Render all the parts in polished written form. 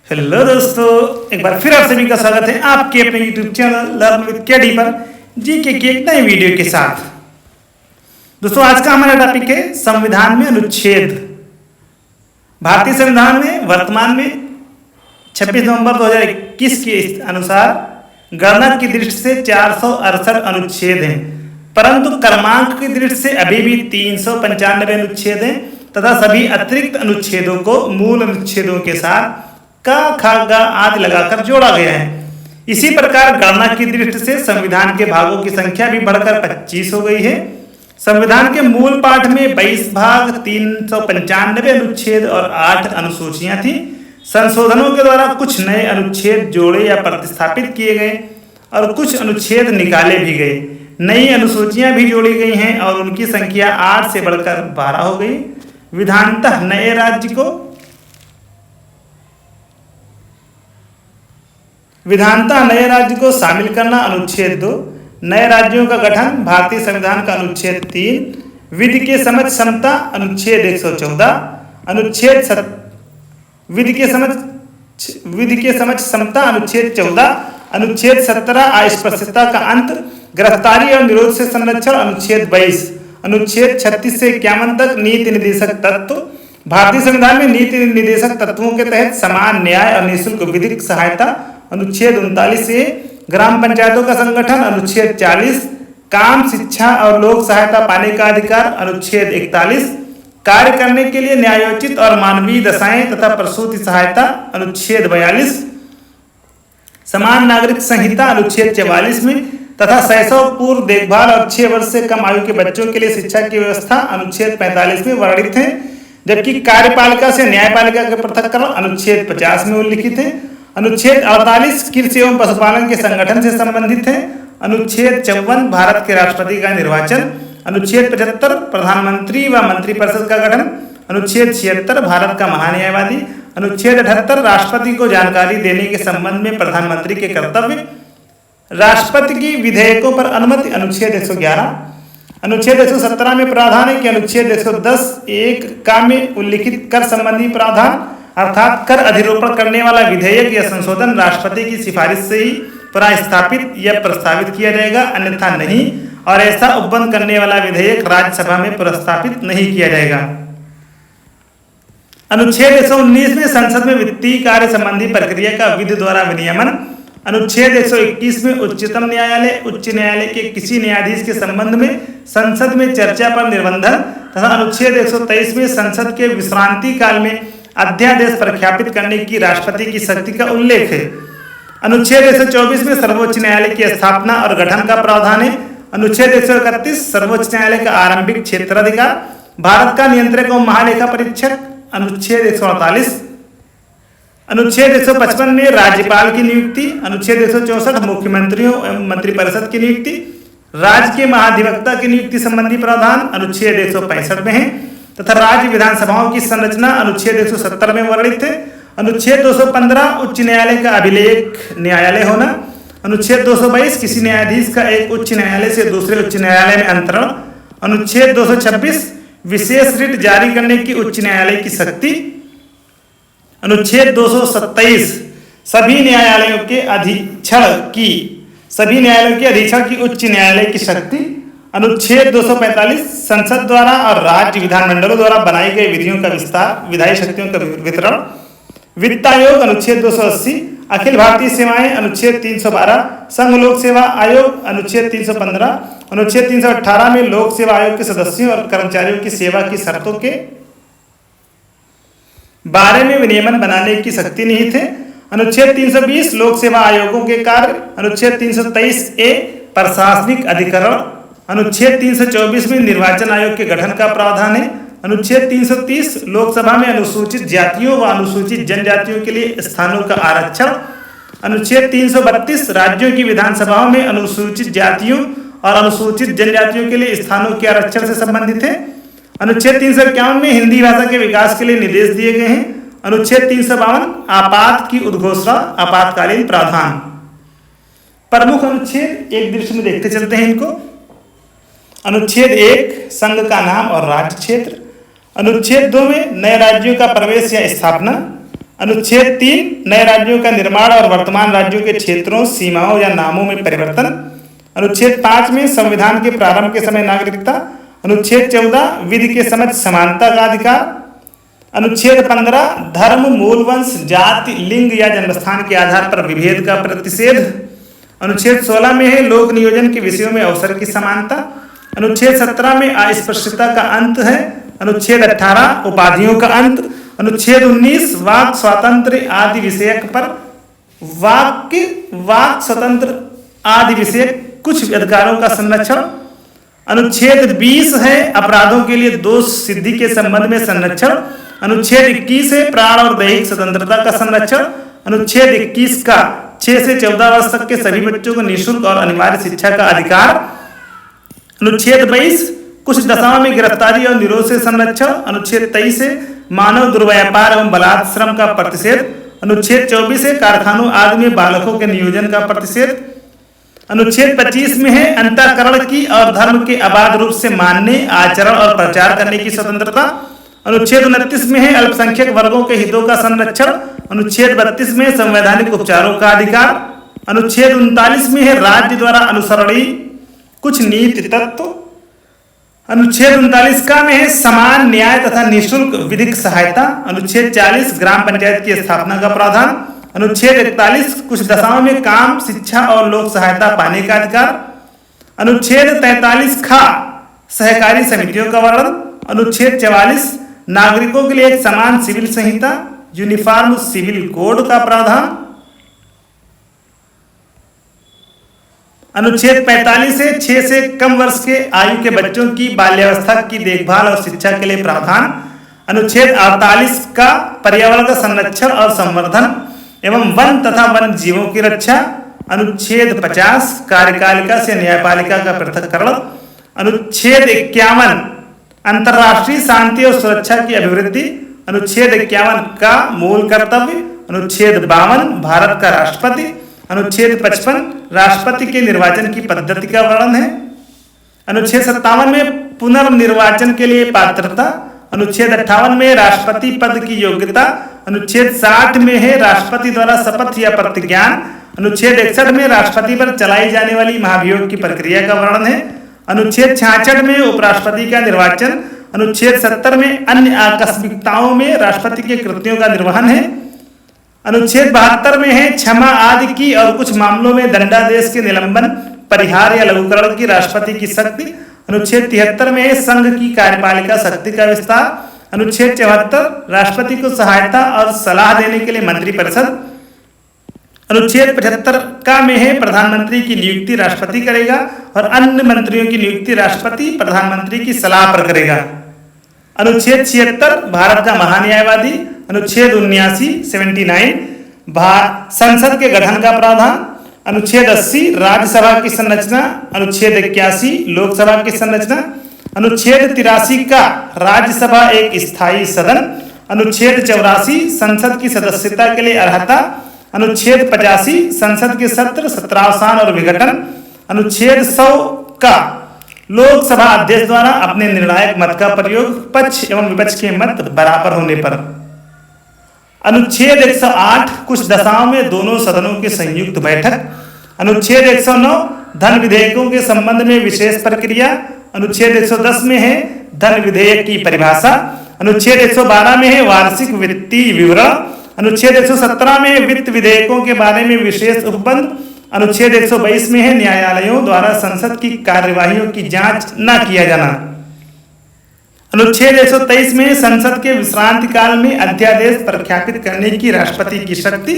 Hello दोस्तों, एक बार फिर आप सभी का स्वागत है आपके अपने YouTube channel learn with KD पर जीके की एक नई वीडियो के साथ। दोस्तों, आज का हमारा टॉपिक है संविधान में अनुच्छेद। भारतीय संविधान में वर्तमान में 26 नवंबर 2021 के अनुसार गणना की दृष्टि से 468 अनुच्छेद हैं, परंतु क्रमांक की दृष्टि से अभी भी 395 अनुच्छेद हैं तथा सभी अतिरिक्त अनुच्छेदों को मूल अनुच्छेदों के साथ का, खा, गा आदि लगाकर जोड़ा गया है। इसी प्रकार गणना की दृष्टि से संविधान के भागों की संख्या भी बढ़कर 25 हो गई है। संविधान के मूल पाठ में 22 भाग, 395 अनुच्छेद और 8 अनुसूचियां थी। संशोधनों के द्वारा कुछ नए अनुच्छेद जोड़े या प्रतिस्थापित किए गए और कुछ अनुच्छेद निकाले भी गए। नई अनुसूचियां भी जोड़ी गई हैं और उनकी संख्या 8 से बढ़कर 12 हो गई। विधानतः नए राज्य को शामिल करना अनुच्छेद 2। नए राज्यों का गठन भारतीय संविधान का अनुच्छेद 3। विधि के समझ क्षमता अनुच्छेद 114। विधि के समझ क्षमता अनुच्छेद 14। अनुच्छेद 17 अस्पृश्यता का अंत, गिरफ्तारी और निरोध से संरक्षण अनुच्छेद 22। अनुच्छेद 36 से 51 तक नीति निर्देशक तत्व। भारतीय संविधान में नीति निर्देशक तत्वों के तहत समान न्याय और निःशुल्क विधिक सहायता अनुच्छेद 39 से ग्राम पंचायतों का संगठन अनुच्छेद 40, काम, शिक्षा और लोक सहायता पाने का अधिकार अनुच्छेद 41, कार्य करने के लिए न्यायोचित और मानवीय दशाएं तथा प्रसूति सहायता अनुच्छेद 42, समान नागरिक संहिता अनुच्छेद 44 में तथा शैशव पूर्व देखभाल और 6 वर्ष से कम आयु के बच्चों के लिए शिक्षा की व्यवस्था अनुच्छेद 45 में वर्णित है। जबकि कार्यपालिका से न्यायपालिका के पृथक्करण अनुच्छेद 50 में उल्लिखित है। अनुच्छेद 48 कृषि एवं पशुपालन के संगठन से संबंधित है। अनुच्छेद 54 भारत के राष्ट्रपति का निर्वाचन। अनुच्छेद 75 प्रधानमंत्री व मंत्रिपरिषद का गठन। अनुच्छेद 76 भारत का महान्यायवादी। अनुच्छेद 78 राष्ट्रपति को जानकारी देने के संबंध में प्रधानमंत्री के कर्तव्य। राष्ट्रपति की विधेयकों पर अनुमति अनुच्छेद 111। अनुच्छेद 117 में प्रावधान है कि अनुच्छेद 110 एक का में उल्लिखित कर संबंधी प्रावधान अर्थात कर अधिरोपण करने वाला विधेयक या संशोधन राष्ट्रपति की सिफारिश से ही पुनः या प्रस्तावित किया जाएगा, अन्यथा नहीं। और ऐसा उपबंध करने वाला विधेयक राज्यसभा में प्रस्तावित नहीं किया जाएगा। अनुच्छेद 119 में संसद में वित्तीय कार्य संबंधी प्रक्रिया का विधि द्वारा विनियमन। अनुच्छेद 121 में उच्चतम न्यायालय उच्च न्यायालय के किसी न्यायाधीश के संबंध में संसद में चर्चा पर निर्बंधन तथा अनुच्छेद 123 में संसद के विश्रांति काल में अध्यादेश प्रख्यापित करने की राष्ट्रपति की शक्ति का उल्लेख है। अनुच्छेद 124 में सर्वोच्च न्यायालय की स्थापना और गठन का प्रावधान है। अनुच्छेद 131 सर्वोच्च न्यायालय का आरंभिक क्षेत्राधिकार, भारत का नियंत्रक एवं महालेखा परीक्षक अनुच्छेद 148। अनुच्छेद 155 में राज्यपाल की नियुक्ति। अनुच्छेद 164 मुख्यमंत्रियों एवं मंत्रिपरिषद की नियुक्ति, राज्य के महाधिवक्ता की नियुक्ति संबंधी प्रावधान अनुच्छेद 165 में है तथा राज्य विधानसभाओं की संरचना अनुच्छेद 170 में वर्णित है। अनुच्छेद 215 उच्च न्यायालय का अभिलेख न्यायालय होना। अनुच्छेद 222 किसी न्यायाधीश का एक उच्च न्यायालय से दूसरे उच्च न्यायालय में अंतरण। अनुच्छेद 226 विशेष रिट जारी करने की उच्च न्यायालय की शक्ति। अनुच्छेद 227 सभी न्यायालयों के अधीक्षण की उच्च न्यायालय की शक्ति। अनुच्छेद 245 संसद द्वारा और राज्य विधानमंडलों द्वारा बनाई गई विधियों का विस्तार, विधायी शक्तियों का वितरण। वित्त आयोग अनुच्छेद 280, अखिल भारतीय सेवाएं अनुच्छेद 312, संघ लोक सेवा आयोग अनुच्छेद 315। अनुच्छेद 318 में लोक सेवा आयोग के सदस्यों और कर्मचारियों की सेवा की शर्तों के बारे में विनियमन बनाने की शक्ति निहित है। अनुच्छेद 320 लोक सेवा आयोगों के कार्य। अनुच्छेद 323A प्रशासनिक अधिकरण। अनुच्छेद 324 में निर्वाचन आयोग के गठन का प्रावधान है। अनुच्छेद 330 लोकसभा में अनुसूचित जातियों व अनुसूचित जनजातियों के लिए स्थानों का आरक्षण। अनुच्छेद 332 राज्यों की विधानसभाओं में अनुसूचित जातियों और अनुसूचित जनजातियों के लिए स्थानों के आरक्षण से संबंधित है। अनुच्छेद 351 में हिंदी भाषा के विकास के लिए निर्देश दिए गए हैं। अनुच्छेद 352 आपात की उद्घोषणा, आपातकालीन प्रावधान। प्रमुख अनुच्छेद एक दृश्य में देखते चलते हैं इनको। अनुच्छेद 1 संघ का नाम और राज्य क्षेत्र। अनुच्छेद 2 में नए राज्यों का प्रवेश या स्थापना। अनुच्छेद 3 नए राज्यों का निर्माण और वर्तमान राज्यों के क्षेत्रों, सीमाओं या नामों में परिवर्तन। अनुच्छेद 5 में संविधान के प्रारंभ के समय नागरिकता। अनुच्छेद 14 विधि के समक्ष समानता का अधिकार। अनुच्छेद 15 धर्म, मूल वंश, जाति, लिंग या जन्मस्थान के आधार पर विभेद का प्रतिषेध। अनुच्छेद 16 में है लोक नियोजन के विषयों में अवसर की समानता। अनुच्छेद 17 में अस्पृश्यता का अंत है। अनुच्छेद 18 उपाधियों का अंत। अनुच्छेद 19 वाक स्वातंत्र आदि विषयक पर वाक स्वतंत्र आदि विषयक कुछ अधिकारों का संरक्षण। अनुच्छेद 20 है अपराधों के लिए दोष सिद्धि के संबंध में संरक्षण। अनुच्छेद 21 है प्राण और दैहिक स्वतंत्रता का संरक्षण। अनुच्छेद 21 का 6 से 14 वर्ष तक के सभी बच्चों को निःशुल्क और अनिवार्य शिक्षा का अधिकार। अनुच्छेद 22 कुछ दशाओं में गिरफ्तारी और निरोध से संरक्षण। अनुच्छेद 23 है मानव दुर्व्यापार एवं बलात्कार का प्रतिषेध। अनुच्छेद 24 है कारखानों आदि में बालकों के नियोजन का प्रतिषेध। अनुच्छेद 25 में है अंतःकरण की और धर्म के अबाध रूप से मानने, आचरण और प्रचार करने की स्वतंत्रता। अनुच्छेद 29 में है अल्पसंख्यक वर्गों के हितों का संरक्षण। अनुच्छेद 32 में संवैधानिक उपचारों का अधिकार। अनुच्छेद 39 में है राज्य द्वारा अनुसरणीय कुछ नीति तत्व। अनुच्छेद 39 का में है समान न्याय तथा निःशुल्क विधिक सहायता। अनुच्छेद 40 ग्राम पंचायत की स्थापना का प्रावधान। अनुच्छेद 41 कुछ दशाओं में काम, शिक्षा और लोक सहायता पाने का अधिकार। अनुच्छेद 43 खा सहकारी समितियों का वर्णन। अनुच्छेद 44 नागरिकों के लिए एक समान सिविल संहिता यूनिफॉर्म सिविल कोड का प्रावधान। अनुच्छेद 45 है 6 से कम वर्ष के आयु के बच्चों की बाल्यावस्था की देखभाल और शिक्षा के लिए प्रावधान। अनुच्छेद 48 का पर्यावरण का संरक्षण और संवर्धन एवं वन तथा वन जीवों की रक्षा। अनुच्छेद 50 कार्यपालिका से न्यायपालिका का पृथक्करण। अनुच्छेद 51 अंतर्राष्ट्रीय शांति और सुरक्षा की अभिवृद्धि। अनुच्छेद 51 का मूल कर्तव्य। अनुच्छेद 52 भारत का राष्ट्रपति। अनुच्छेद 55 राष्ट्रपति के निर्वाचन की पद्धति का वर्णन है। अनुच्छेद 57 में पुनर्निर्वाचन के लिए पात्रता। अनुच्छेद 58 में राष्ट्रपति पद की योग्यता। अनुच्छेद 60 में है राष्ट्रपति द्वारा शपथ या प्रतिज्ञान। अनुच्छेद 61 में राष्ट्रपति पर चलाई जाने वाली महाभियोग की प्रक्रिया का वर्णन है। अनुच्छेद 66 में उपराष्ट्रपति का निर्वाचन। अनुच्छेद 70 में अन्य आकस्मिकताओं में राष्ट्रपति के कृत्यों का निर्वहन है। अनुच्छेद 72 में है क्षमा आदि की और कुछ मामलों में दंडादेश के निलंबन, परिहार या लघुकरण की राष्ट्रपति की शक्ति। अनुच्छेद 73 में है संघ की कार्यपालिका शक्ति का विस्तार। अनुच्छेद 74 राष्ट्रपति को सहायता और सलाह देने के लिए मंत्रिपरिषद। अनुच्छेद 75 का में है प्रधानमंत्री की नियुक्ति राष्ट्रपति करेगा और अन्य मंत्रियों की नियुक्ति राष्ट्रपति प्रधानमंत्री की सलाह पर करेगा। अनुच्छेद 76 भारत का महान्यायवादी। अनुच्छेद 79 संसद के गठन का प्रावधान। अनुच्छेद 80 राज्यसभा की संरचना। अनुच्छेद 81 लोकसभा की संरचना। अनुच्छेद 83 का राज्यसभा एक स्थायी सदन। अनुच्छेद 84 संसद की सदस्यता के लिए अर्हता। अनुच्छेद 85 संसद के सत्र, सत्रावसान और विघटन। अनुच्छेद 100 का लोकसभा अध्यक्ष द्वारा अपने निर्णायक मत का प्रयोग पक्ष एवं विपक्ष के मत बराबर होने पर। अनुच्छेद 108 कुछ दशाओं में दोनों सदनों की संयुक्त बैठक। अनुच्छेद 109 धन विधेयकों के संबंध में विशेष प्रक्रिया। अनुच्छेद 110 में है धन विधेयक की परिभाषा। अनुच्छेद 112 में है वार्षिक वित्तीय विवरण। अनुच्छेद 117 में वित्त विधेयकों के बारे में विशेष उपबंध। अनुच्छेद 122 में है न्यायालयों द्वारा संसद की कार्यवाहियों की जांच न किया जाना। अनुच्छेद 123 में संसद के विश्रांति काल में अध्यादेश प्रख्यापित करने की राष्ट्रपति की शक्ति।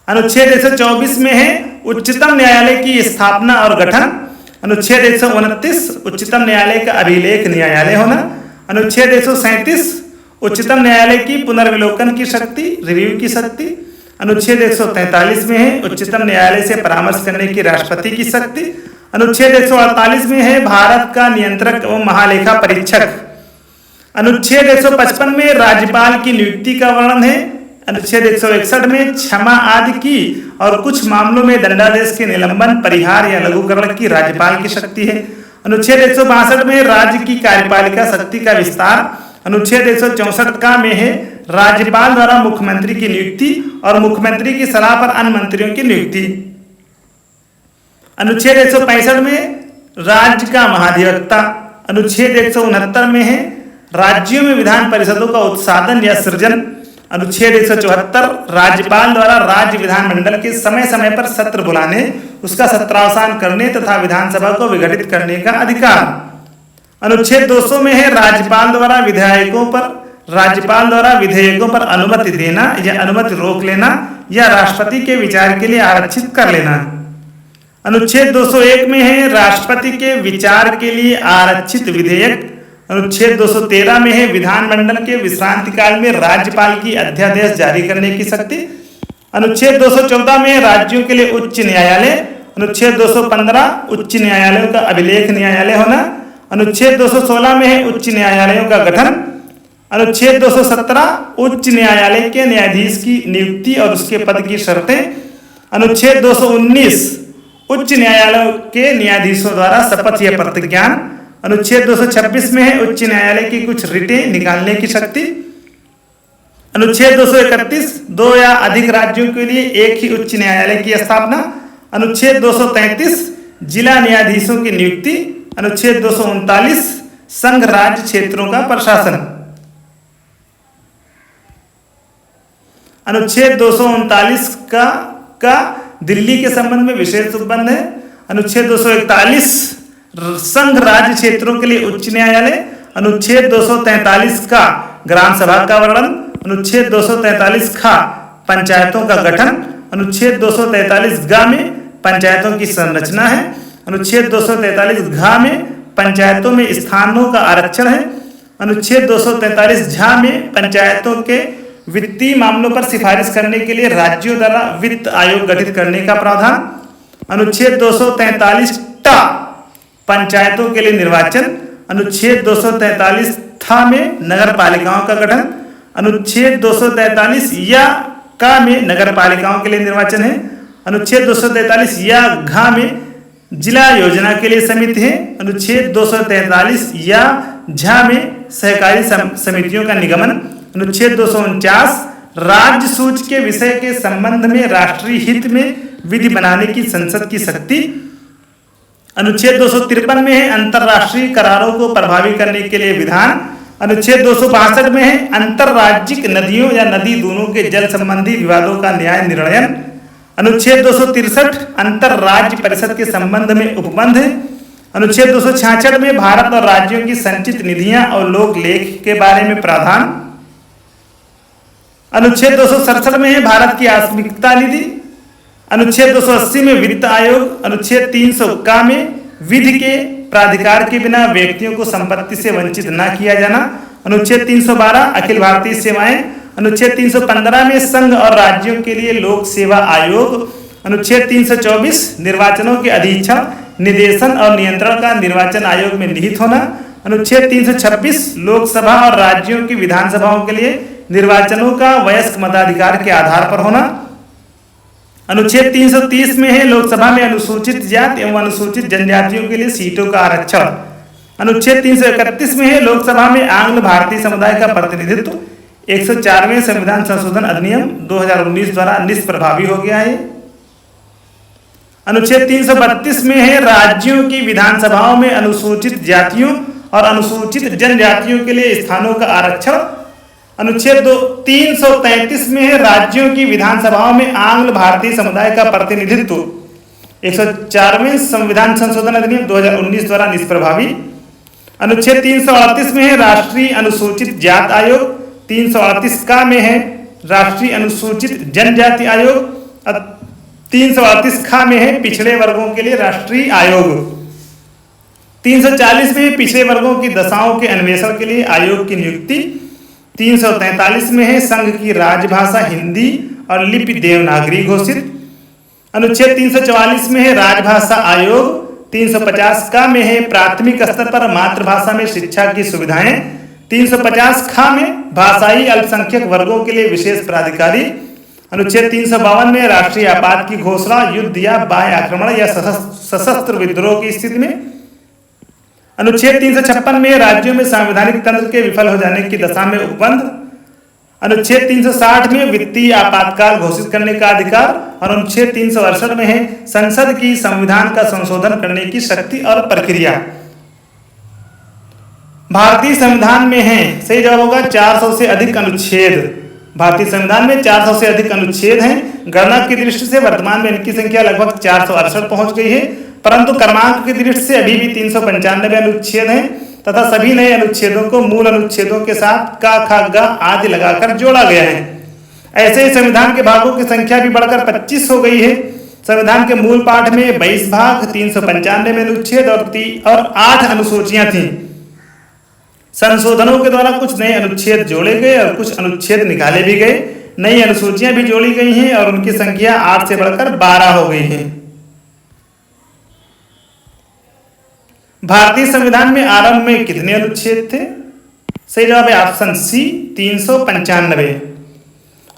अनुच्छेद 124 में है उच्चतम न्यायालय की स्थापना और गठन। अनुच्छेद 129 उच्चतम न्यायालय का अभिलेख न्यायालय होना। अनुच्छेद 137 उच्चतम न्यायालय की पुनर्विलोकन की शक्ति, रिव्यू की शक्ति। अनुच्छेद 143 में है उच्चतम न्यायालय से परामर्श करने की राष्ट्रपति की शक्ति। अनुच्छेद 148 में है भारत का नियंत्रक एवं महालेखा परीक्षक। अनुच्छेद 155 में राज्यपाल की नियुक्ति का वर्णन है। अनुच्छेद 161 में क्षमा आदि की और कुछ मामलों में दंडादेश के निलंबन, परिहार या लघुकरण की राज्यपाल की शक्ति है। अनुच्छेद 162 में राज्य की कार्यपालिका शक्ति का विस्तार। अनुच्छेद 164 का में है राज्यपाल द्वारा मुख्यमंत्री की नियुक्ति और मुख्यमंत्री की सलाह पर अन्य मंत्रियों की नियुक्ति। अनुच्छेद 165 में राज्य का महाधिवक्ता। अनुच्छेद 169 में है राज्यों में विधान परिषदों का उत्साधन या सृजन। अनुच्छेद 174 राज्यपाल द्वारा राज्य विधानमंडल के समय समय पर सत्र बुलाने, उसका सत्रावसान करने तथा विधानसभा को विघटित करने का अधिकार। अनुच्छेद 200 में है राज्यपाल द्वारा विधेयकों पर अनुमति देना या अनुमति रोक लेना या राष्ट्रपति के विचार के लिए आरक्षित कर लेना। अनुच्छेद 201 में है राष्ट्रपति के विचार के लिए आरक्षित विधेयक। अनुच्छेद 213 में है विधानमंडल के विश्रांति काल में राज्यपाल की अध्यादेश जारी करने की शक्ति। अनुच्छेद 214 में राज्यों के लिए उच्च न्यायालय। अनुच्छेद 215 उच्च न्यायालयों का अभिलेख न्यायालय होना। अनुच्छेद 216 में है उच्च न्यायालयों का गठन। अनुच्छेद 217 उच्च न्यायालय के न्यायाधीश की नियुक्ति और उसके पद की शर्तें। अनुच्छेद 219 उच्च न्यायालय के न्यायाधीशों द्वारा शपथ या प्रतिज्ञान। अनुच्छेद 226 में है उच्च न्यायालय की कुछ रिटें निकालने की शक्ति। अनुच्छेद 231 दो या अधिक राज्यों के लिए एक ही उच्च न्यायालय की स्थापना। अनुच्छेद 233 जिला न्यायाधीशों की नियुक्ति। अनुच्छेद 239 संघ राज्य क्षेत्रों का प्रशासन। अनुच्छेद 239 का दिल्ली के संबंध में विशेष उपबंध है। अनुच्छेद 241 संघ राज्य क्षेत्रों के लिए उच्च न्यायालय। अनुच्छेद 243 का ग्राम सभा का वर्णन। अनुच्छेद 243 का पंचायतों का गठन। अनुच्छेद 243 ग में पंचायतों की संरचना है। अनुच्छेद 243 घ में पंचायतों में स्थानों का आरक्षण है। अनुच्छेद 243 झ में पंचायतों के वित्तीय मामलों पर सिफारिश करने के लिए राज्यों द्वारा वित्त आयोग गठित करने का प्रावधान। अनुच्छेद 243 टा पंचायतों के लिए निर्वाचन। अनुच्छेद 243 था में नगर पालिकाओं का गठन। अनुच्छेद 243 या का में नगर पालिकाओं के लिए निर्वाचन है। अनुच्छेद 243 या घ में जिला योजना के लिए समिति है। अनुच्छेद 243 या झ में सहकारी समितियों का निगमन। अनुच्छेद 249 राज्य सूच के विषय के संबंध में राष्ट्रीय हित में विधि बनाने की संसद की शक्ति। अनुच्छेद 253 में है अंतर्राष्ट्रीय करारों को प्रभावी करने के लिए विधान। अनुच्छेद 262 में है अंतर्राज्यिक नदियों या नदी दोनों के जल संबंधी विवादों का न्याय निर्णयन। अनुच्छेद 263 अंतर्राज्य परिषद के संबंध में उपबंध है। अनुच्छेद 266 में भारत और राज्यों की संचित निधियां और लोक लेख के बारे में प्रावधान। अनुच्छेद 267 में है भारत की आकस्मिकता निधि। अनुच्छेद 280 में वित्त आयोग। अनुच्छेद 300 का में विधि के प्राधिकार के बिना व्यक्तियों को संपत्ति से वंचित न किया जाना। अनुच्छेद 312 अखिल भारतीय सेवाएं। अनुच्छेद 315 में संघ और राज्यों के लिए लोक सेवा आयोग। अनुच्छेद 324 निर्वाचनों के अधीक्षण, निदेशन और नियंत्रण का निर्वाचन आयोग में निहित होना। अनुच्छेद 326 लोकसभा और राज्यों की विधानसभाओं के लिए निर्वाचनों का वयस्क मताधिकार के आधार पर होना। अनुच्छेद 330 में है लोकसभा में अनुसूचित जाति एवं अनुसूचित जनजातियों के लिए सीटों का आरक्षण। अनुच्छेद 331 में है लोकसभा में आंग्ल भारतीय समुदाय का प्रतिनिधित्व। 104वें संविधान संशोधन अधिनियम 2019 द्वारा निष्प्रभावी हो गया है। अनुच्छेद 332 में है राज्यों की विधानसभाओं में अनुसूचित जातियों और अनुसूचित जनजातियों के लिए स्थानों का आरक्षण। अनुच्छेद 333 में है राज्यों की विधानसभाओं में आंग्ल भारतीय समुदाय का प्रतिनिधित्व। 104वें संविधान संशोधन अधिनियम 2019 द्वारा निष्प्रभावी। अनुच्छेद 338 में है राष्ट्रीय अनुसूचित जात आयोग। 338 का में है राष्ट्रीय अनुसूचित जनजाति आयोग। 338 खा में है पिछड़े वर्गों के लिए राष्ट्रीय आयोग। 340 में पिछड़े वर्गों की दशाओं के अन्वेषण के लिए आयोग की नियुक्ति। 343 में है संघ की राजभाषा हिंदी और लिपि देवनागरी घोषित। अनुच्छेद 344 में है राजभाषा आयोग। 350 का में है प्राथमिक स्तर पर मातृभाषा में शिक्षा की सुविधाएं। 350 खा में भाषाई अल्पसंख्यक वर्गों के लिए विशेष प्राधिकारी। अनुच्छेद 352 में राष्ट्रीय आपात की घोषणा युद्ध या बाह्य आक्रमण या सशस्त्र विद्रोह की स्थिति में। अनुच्छेद 356 में राज्यों में संवैधानिक तंत्र के विफल हो जाने की दशा में उपबंध। अनुच्छेद 360 में वित्तीय आपातकाल घोषित करने का अधिकार और अनुच्छेद 368 में है संसद की संविधान का संशोधन करने की शक्ति और प्रक्रिया। भारतीय संविधान में है, सही जवाब होगा 400 से अधिक अनुच्छेद। भारतीय संविधान में 400 से अधिक अनुच्छेद हैं। गणना की दृष्टि से वर्तमान में इनकी संख्या लगभग 468 पहुंच गई है, परंतु क्रमांक की दृष्टि से अभी भी 395 अनुच्छेद हैं तथा सभी नए अनुच्छेदों को मूल अनुच्छेदों के साथ का, खा, गा आदि लगाकर जोड़ा गया है। ऐसे ही संविधान के भागों की संख्या भी बढ़कर 25 हो गई है। संविधान के मूल पाठ में 22 भाग, 395 अनुच्छेद और 8 अनुसूचियां थीं। संशोधनों के द्वारा कुछ नए अनुच्छेद जोड़े गए और कुछ अनुच्छेद निकाले भी गए। नई अनुसूचियां भी जोड़ी गई हैं और उनकी संख्या 8 से बढ़कर 12 हो गई है। भारतीय संविधान में आरंभ में कितने अनुच्छेद थे? सही जवाब है ऑप्शन सी 395।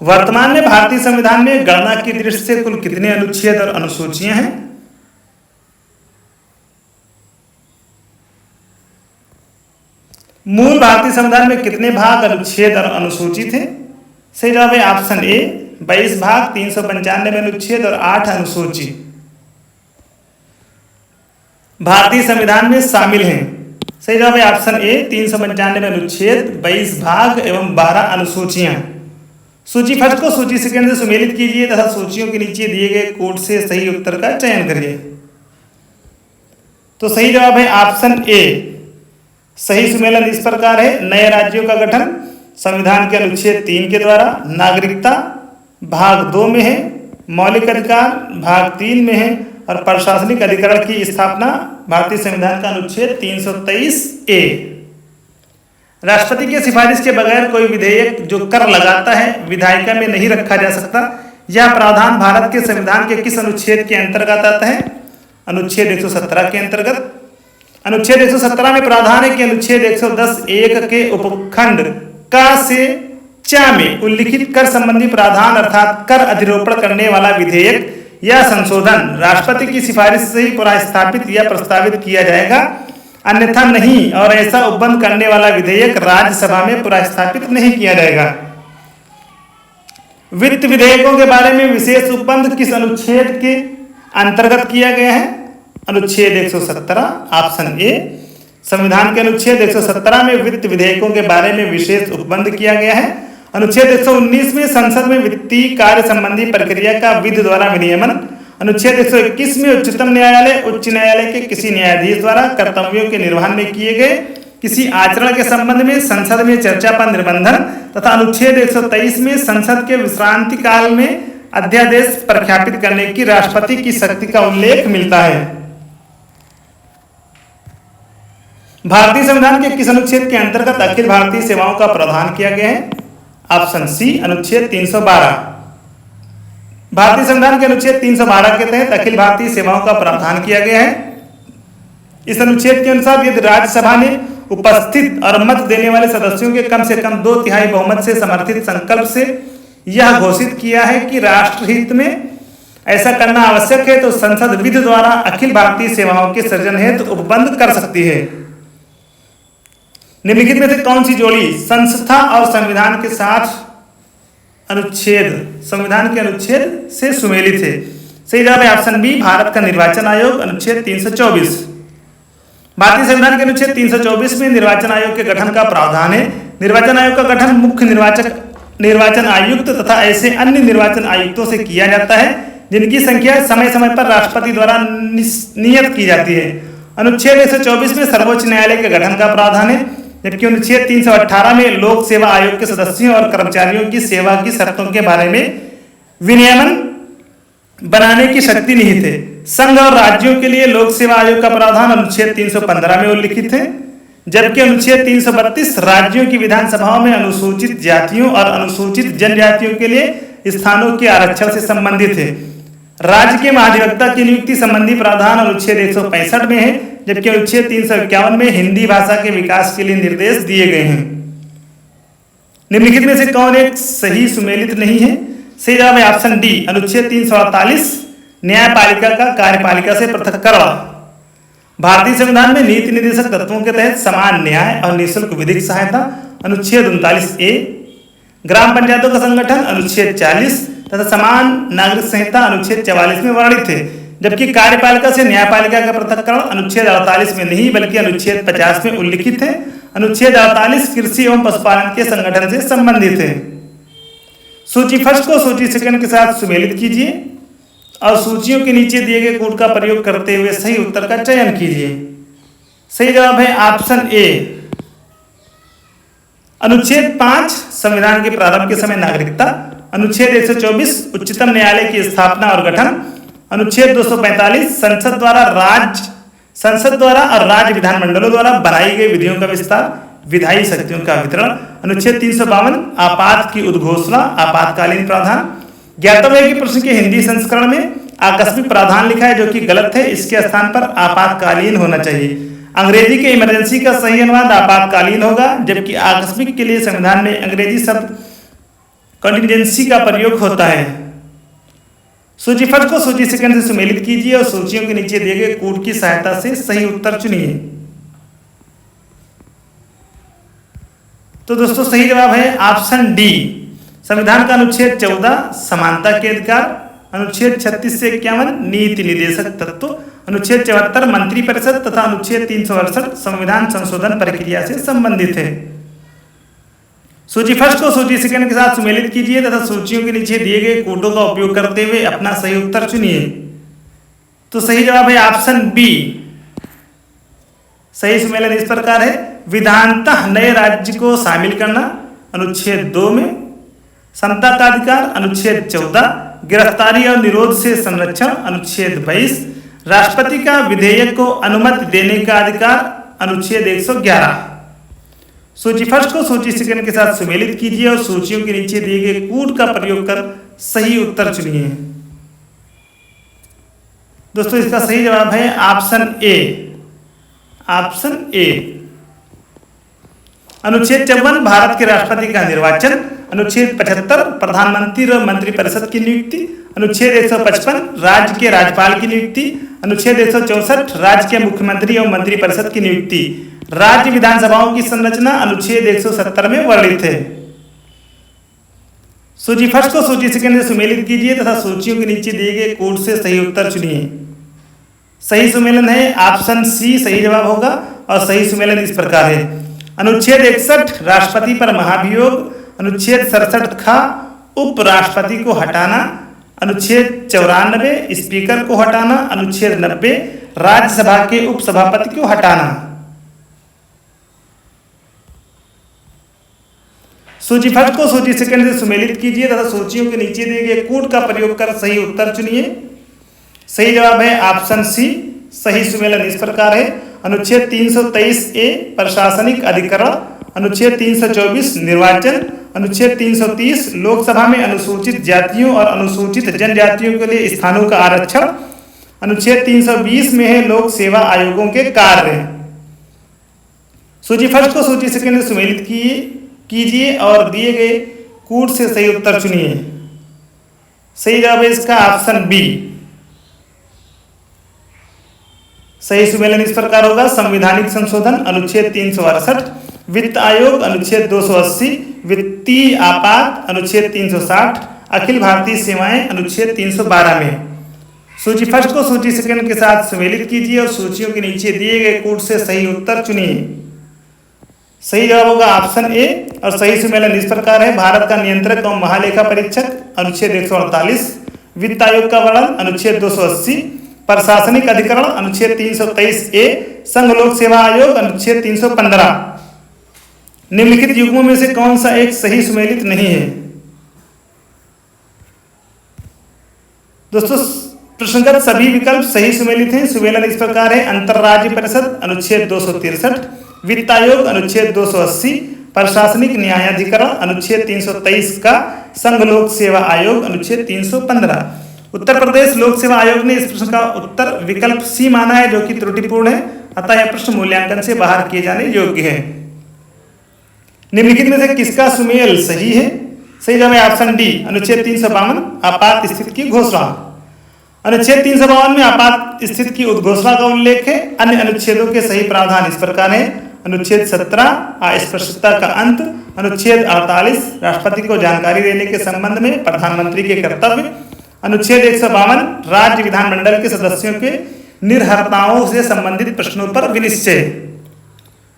वर्तमान में भारतीय संविधान में गणना की दृष्टि से कुल कितने अनुच्छेद और अनुसूचियां हैं? मूल भारतीय संविधान में कितने भाग, अनुच्छेद और अनुसूची थे? सही जवाब है ऑप्शन ए 22 भाग, 395 अनुच्छेद और 8 अनुसूची भारतीय संविधान में शामिल हैं। सही जवाब है ऑप्शन ए 395 अनुच्छेद, 22 भाग एवं 12 अनुसूचियां। सूची फर्स्ट को सूची सेकंड से सुमेलित कीजिए तथा सूचियों के नीचे दिए गए कोड से सही उत्तर का चयन करिए। तो सही जवाब है ऑप्शन ए। सही सुमेलन इस प्रकार है, नए राज्यों का गठन संविधान के अनुच्छेद 3 के द्वारा, नागरिकता भाग 2 में है, मौलिक अधिकार भाग 3 में है और प्रशासनिक अधिकरण की स्थापना भारतीय संविधान का अनुच्छेद 323 ए। राष्ट्रपति की सिफारिश के बगैर कोई विधेयक जो कर लगाता है विधायिका में नहीं रखा जा सकता। यह प्रावधान भारत के संविधान के किस अनुच्छेद के अंतर्गत आता है? अनुच्छेद 117 के अंतर्गत। अनुच्छेद 117 में प्रावधान है कि अनुच्छेद 110(1) के उपखंड का से चा में उल्लिखित कर संबंधी प्रावधान अर्थात कर अधिरोपण करने वाला विधेयक या संशोधन राष्ट्रपति की सिफारिश से ही पुनर्स्थापित या प्रस्तावित किया जाएगा, अन्यथा नहीं, और ऐसा उपबंध करने वाला विधेयक राज्यसभा में पुनर्स्थापित नहीं किया जाएगा। वित्त विधेयकों के बारे में विशेष उपबंध किस अनुच्छेद के अंतर्गत किया गया है? अनुच्छेद 117 ऑप्शन ए। संविधान के अनुच्छेद 117 में वित्त विधेयकों के बारे में विशेष उपबंध किया गया है। अनुच्छेद 119 में संसद में वित्तीय कार्य संबंधी प्रक्रिया का विधि द्वारा विनियमन। अनुच्छेद 121 में उच्चतम न्यायालय उच्च न्यायालय के किसी न्यायाधीश द्वारा कर्तव्यों के निर्वहन में किए गए किसी आचरण के संबंध में संसद में चर्चा पर निर्बंधन तथा अनुच्छेद 123 में संसद के विश्रांति काल में अध्यादेश प्रख्यापित करने की राष्ट्रपति की शक्ति का उल्लेख मिलता है। भारतीय संविधान के किस अनुच्छेद के अंतर्गत अखिल भारतीय सेवाओं का प्रावधान किया गया है? ऑप्शन सी अनुच्छेद 312। भारतीय संविधान के अनुच्छेद 312 के तहत अखिल भारतीय सेवाओं का प्रावधान किया गया है। इस अनुच्छेद के अनुसार यदि राज्यसभा ने उपस्थित और मत देने वाले सदस्यों के कम से कम 2/3 बहुमत से समर्थित संकल्प से यह घोषित किया है कि राष्ट्रहित में ऐसा करना आवश्यक है तो संसद विधि द्वारा अखिल भारतीय सेवाओं के सृजन हेतु उपबंध कर सकती है। निम्नलिखित में से कौन सी जोड़ी संस्था और संविधान के साथ संविधान के अनुच्छेद से सुमेलित है? सही जवाब है ऑप्शन बी भारत का निर्वाचन आयोग अनुच्छेद 324। भारतीय संविधान के अनुच्छेद 324 में निर्वाचन आयोग के गठन का प्रावधान है। निर्वाचन आयोग का गठन मुख्य निर्वाचन आयुक्त तथा ऐसे अन्य निर्वाचन आयुक्तों से किया जाता है जिनकी संख्या समय समय पर राष्ट्रपति द्वारा नियत की जाती है। अनुच्छेद 124 में सर्वोच्च न्यायालय के गठन का प्रावधान है, जबकि अनुच्छेद 318 में लोक सेवा आयोग के सदस्यों और कर्मचारियों की सेवा की शर्तों के बारे में विनियमन बनाने की शक्ति निहित है। संघ और राज्यों के लिए लोक सेवा आयोग का प्रावधान अनुच्छेद 315 में उल्लिखित है, जबकि अनुच्छेद 332 राज्यों की विधानसभाओं में अनुसूचित जातियों और अनुसूचित जनजातियों के लिए स्थानों के आरक्षण से संबंधित है। राज्य के महाधिवक्ता की नियुक्ति संबंधी प्रावधान अनुच्छेद 165 में है, जबकि अनुच्छेद 351 में हिंदी भाषा के विकास के लिए निर्देश दिए गए हैं। निम्नलिखित में से कौन एक सही सुमेलित नहीं है? सही जवाब है ऑप्शन डी अनुच्छेद 348 न्यायपालिका का कार्यपालिका से पृथक्करण। भारतीय संविधान में नीति निर्देशक तत्वों के तहत समान न्याय और निःशुल्क विधिक सहायता अनुच्छेद 39A, ग्राम पंचायतों का संगठन अनुच्छेद 40 तथा समान नागरिक संहिता अनुच्छेद 44 में वर्णित है, जबकि कार्यपालिका से न्यायपालिका का पृथक्करण अनुच्छेद 48 में नहीं बल्कि अनुच्छेद 50 में उल्लिखित है। अनुच्छेद 48 कृषि एवं पशुपालन के संगठन से संबंधित है। सूची फर्स्ट को सूची सेकंड के साथ सुमेलित कीजिए और सूचियों के नीचे दिए गए कोड का प्रयोग करते हुए सही उत्तर का चयन कीजिए। सही जवाब है ऑप्शन ए। अनुच्छेद 5 संविधान के प्रारंभ के समय नागरिकता, अनुच्छेद 124 उच्चतम न्यायालय की स्थापना और गठन, अनुच्छेद 245 संसद द्वारा और राज्य विधानमंडलों द्वारा बनाई गई विधियों का विस्तार, विधायी शक्तियों का वितरण, अनुच्छेद 352 आपात की उद्घोषणा, आपातकालीन प्रावधान। ज्ञातव्य है कि प्रश्न के हिंदी संस्करण में आकस्मिक प्रावधान लिखा है जो कि गलत है, इसके स्थान पर आपातकालीन होना चाहिए। अंग्रेजी के इमरजेंसी का सही अनुवाद आपातकालीन होगा, जबकि आकस्मिक के लिए संविधान में अंग्रेजी शब्द कंटिजेंसी का प्रयोग होता है। सूची फर्स्ट को सूची सेकंड से सुमेलित कीजिए और सूचियों के नीचे दिए गए कोड की सहायता से सही उत्तर चुनिए। तो दोस्तों सही जवाब है ऑप्शन डी। संविधान का अनुच्छेद 14 समानता के अधिकार, अनुच्छेद 36 से 51 नीति निर्देशक तत्व, अनुच्छेद 74 मंत्रिपरिषद तथा अनुच्छेद 368 संविधान संशोधन प्रक्रिया से संबंधित है। सूची फर्स्ट को सूची सेकंड के साथ सुमेलित कीजिए तथा सूचियों के नीचे दिए गए कोडों का उपयोग करते हुए अपना सही उत्तर चुनिए। तो सही जवाब है ऑप्शन बी। सही सुमेलन इस प्रकार है, विधानतः नए राज्य को शामिल करना अनुच्छेद 2 में, समता का अधिकार अनुच्छेद 14, गिरफ्तारी और निरोध से संरक्षण अनुच्छेद 22, राष्ट्रपति का विधेयक को अनुमति देने का अधिकार अनुच्छेद 111। सूची फर्स्ट को सूची सेकंड के साथ सुमेलित कीजिए और सूचियों के नीचे दिए गए कोड का प्रयोग कर सही उत्तर चुनिए। दोस्तों इसका सही जवाब है ऑप्शन ए। Option A. अनुच्छेद 54 भारत के राष्ट्रपति का निर्वाचन, अनुच्छेद 75 प्रधानमंत्री और मंत्रिपरिषद की नियुक्ति, अनुच्छेद 155 राज्य के राज्यपाल की नियुक्ति, अनुच्छेद 164 राज्य के मुख्यमंत्री और मंत्रिपरिषद की नियुक्ति, राज्य विधानसभाओं की संरचना अनुच्छेद 170 में वर्णित है। सूची फर्स्ट को सूची सेकंड से सुमेलित कीजिए तथा सूचियों के नीचे दिए गए कोड से सही उत्तर चुनिए। सही सुमेलन है ऑप्शन सी सही जवाब होगा और सही सुमेलन इस प्रकार है, अनुच्छेद 61 राष्ट्रपति पर महाभियोग, अनुच्छेद 67 खा उपराष्ट्रपति को हटाना, अनुच्छेद 94 स्पीकर को हटाना, अनुच्छेद 90 राज्यसभा के उपसभापति को हटाना। सूची फर्स्ट को सूची सेकंड से सुमेलित कीजिए तथा सूचियों के नीचे दिए गए कोड का प्रयोग कर सही उत्तर चुनिए। सही जवाब है ऑप्शन सी। सही सुमेलन इस प्रकार है, अनुच्छेद 323A प्रशासनिक अधिकरण, अनुच्छेद 324 निर्वाचन, अनुच्छेद 330 लोकसभा में अनुसूचित जातियों और अनुसूचित जनजातियों के लिए स्थानों का आरक्षण, अनुच्छेद 320 में है लोक सेवा आयोगों के कार्य। सूची फर्स्ट को सूची सेकंड से सुमेलित कीजिए और दिए गए कोड से सही उत्तर चुनिए। सही जवाब है इसका ऑप्शन बी। सही सुमेलन इस प्रकार होगा, संवैधानिक संशोधन अनुच्छेद 368, वित्त आयोग अनुच्छेद 280, वित्तीय आपात अनुच्छेद 360, अखिल भारतीय सेवाएं अनुच्छेद 312 में। सूची फर्स्ट को सूची सेकंड के साथ सुमेलित कीजिए और सूचियों के नीचे दिए गए कोड से सही उत्तर चुनिए। सही जवाब होगा ऑप्शन ए और सही सुमेलन इस प्रकार है, भारत का नियंत्रक एवं महालेखा परीक्षक अनुच्छेद 148, वित्त आयोग का वर्णन अनुच्छेद 280, प्रशासनिक अधिकरण अनुच्छेद 323A, संघ लोक सेवा आयोग अनुच्छेद 315। निम्नलिखित युग्मों में से कौन सा एक सही सुमेलित नहीं है? दोस्तों प्रश्नगत सभी विकल्प सही सुमेलित हैं। सुमेलन इस प्रकार है, अंतरराज्य परिषद अनुच्छेद 263, वित्त आयोग अनुच्छेद 280, प्रशासनिक न्यायाधिकरण अनुच्छेद 323 का, संघ लोक सेवा आयोग अनुच्छेद 315। उत्तर प्रदेश लोक सेवा आयोग ने इस प्रश्न का उत्तर विकल्प सी माना है, जो कि त्रुटिपूर्ण है, अतः यह प्रश्न मूल्यांकन से बाहर किए जाने योग्य है। निम्नलिखित में से किसका सुमेल सही है? सही जवाब है ऑप्शन डी, अनुच्छेद 352 आपात स्थिति की घोषणा। अनुच्छेद 352 में आपात स्थिति की उद्घोषणा का उल्लेख है। अन्य अनुच्छेदों के सही प्रावधान इस प्रकार है। अनुच्छेद 17 अस्पृश्यता का अंत। अनुच्छेद 48 राष्ट्रपति को जानकारी देने के संबंध में प्रधानमंत्री के कर्तव्य। अनुच्छेद 152 राज्य विधानमंडल के सदस्यों के निर्हरताओं से संबंधित प्रश्नों पर विनिश्चय।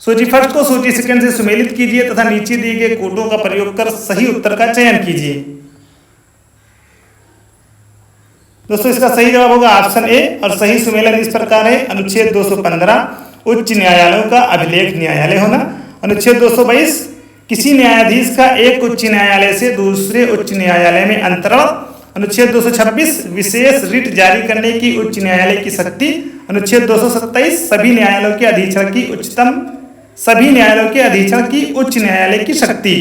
सूची फर्स्ट को सूची सेकंड से सुमेलित कीजिए तथा नीचे दिए गए कोडों का प्रयोग कर सही उत्तर का चयन कीजिए। दोस्तों इसका सही जवाब होगा ऑप्शन ए और सही सुमेलन इस प्रकार है। अनुच्छेद 215 उच्च न्यायालयों का अभिलेख न्यायालय होना। अनुच्छेद 222 किसी न्यायाधीश का एक उच्च न्यायालय से दूसरे उच्च न्यायालय में अंतरण। अनुच्छेद 226 विशेष रिट जारी करने की उच्च न्यायालय की शक्ति। अनुच्छेद 227 सभी न्यायालयों के अधीक्षण की उच्च न्यायालय की शक्ति।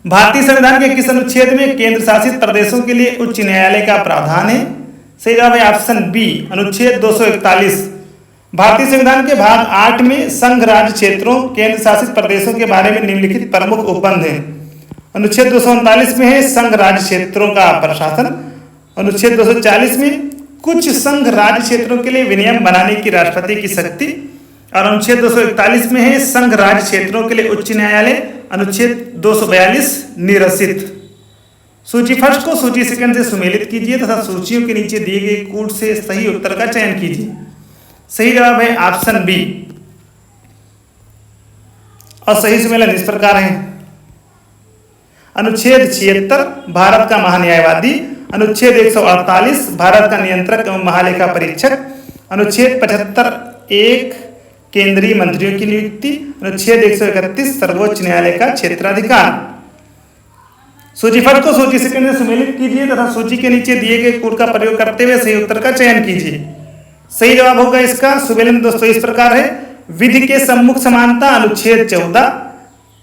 भारतीय संविधान के किस अनुच्छेद में केंद्र शासित प्रदेशों के लिए उच्च न्यायालय का प्रावधान है? सही जवाब है ऑप्शन बी अनुच्छेद 241। भारतीय संविधान के भाग 8 में संघ राज्य क्षेत्रों केंद्र शासित प्रदेशों के बारे में निम्नलिखित प्रमुख उपबंध हैं। अनुच्छेद 239 में है संघ राज्य क्षेत्रों का प्रशासन। अनुच्छेद 240 में कुछ संघ राज्य क्षेत्रों के लिए विनियम बनाने की राष्ट्रपति की शक्ति। और अनुच्छेद 241 में है संघ राज्य क्षेत्रों के लिए उच्च न्यायालय। अनुच्छेद 242 निरसित। सूची फर्स्ट को सूची सेकंड से सुमेलित कीजिए तथा सूचियों के नीचे दिए गए कोड से सही उत्तर का चयन कीजिए। सही जवाब है ऑप्शन बी और सही सुमेलन इस प्रकार है। अनुच्छेद 76 भारत का महान्यायवादी। अनुच्छेद 148 भारत का नियंत्रक एवं महालेखा परीक्षक। अनुच्छेद 75 1 केंद्रीय मंत्रियों की नियुक्ति। अनुच्छेद 131 सर्वोच्च न्यायालय का क्षेत्राधिकार। सूची फर्स्ट को सूची सेकंड से सुमेलित कीजिए तथा सूची के नीचे दिए गए कोड का प्रयोग करते हुए सही उत्तर का चयन कीजिए। सही जवाब होगा इसका सुमेलन दोस्तों इस प्रकार है। विधि के सम्मुख समानता अनुच्छेद 14।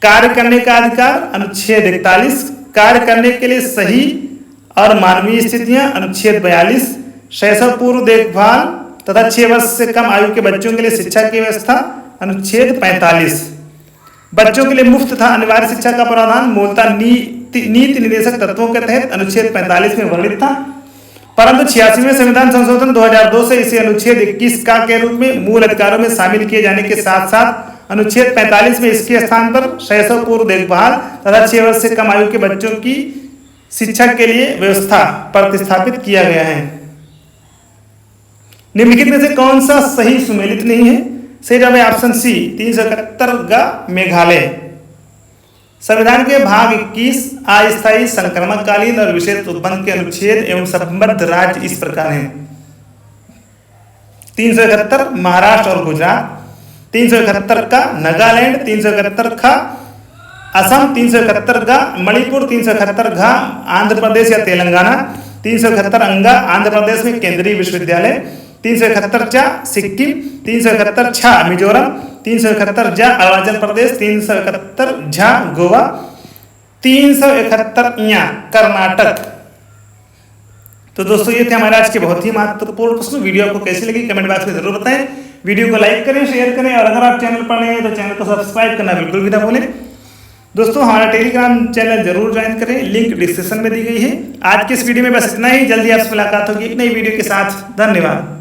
कार्य करने का अधिकार अनुच्छेद 41। कार्य करने के लिए सही और मानवीय स्थितियां अनुच्छेद 42। शैशव पूर्व देखभाल तथा 6 वर्ष से कम आयु के बच्चों के लिए शिक्षा की व्यवस्था अनुच्छेद 45। बच्चों के लिए मुफ्त तथा अनिवार्य शिक्षा का प्रावधान मूलतः नीति निर्देशक तत्वों के तहत अनुच्छेद 45 में वर्णित था, परंतु 86वें संविधान संशोधन 2002 से इसे अनुच्छेद 21 का के रूप में मूल अधिकारों में शामिल किए जाने के साथ साथ अनुच्छेद 45 में इसके स्थान पर शैशव पूर्व देखभाल तथा 6 वर्ष से कम आयु के बच्चों की शिक्षा के लिए व्यवस्था प्रतिस्थापित किया गया है। निम्नलिखित में से कौन सा सही सुमेलित नहीं है? सही जवाब है ऑप्शन सी 371 का मेघालय। संविधान के भाग 21 अस्थायी संक्रमणकालीन और विशेष उपबंध के अनुच्छेद एवं संबद्ध राज्य इस प्रकार हैं। 371 महाराष्ट्र और गुजरात। 371 का नागालैंड। 371 का असम। 371 का मणिपुर। 371 का आंध्र प्रदेश या तेलंगाना। 371 अंगा आंध्र प्रदेश में केंद्रीय विश्वविद्यालय। 371 चा सिक्किम। 371 छा मिजोरम। 371 जा अरुणाचल प्रदेश। 371 झा गोवा। 371 इया कर्नाटक। तो दोस्तों ये थे हमारे आज के बहुत ही महत्वपूर्ण प्रश्न। वीडियो आपको कैसी लगी कमेंट बॉक्स में जरूर बताएं। वीडियो को लाइक करें, शेयर करें और अगर आप चैनल पर नए हैं तो चैनल को सब्सक्राइब करना बिल्कुल भी ना भूलें। दोस्तों हमारा टेलीग्राम चैनल जरूर ज्वाइन करें, लिंक डिस्क्रिप्शन में दी गई है। आज के इस वीडियो में बस इतना ही। जल्दी आपसे मुलाकात होगी एक नई वीडियो के साथ। धन्यवाद।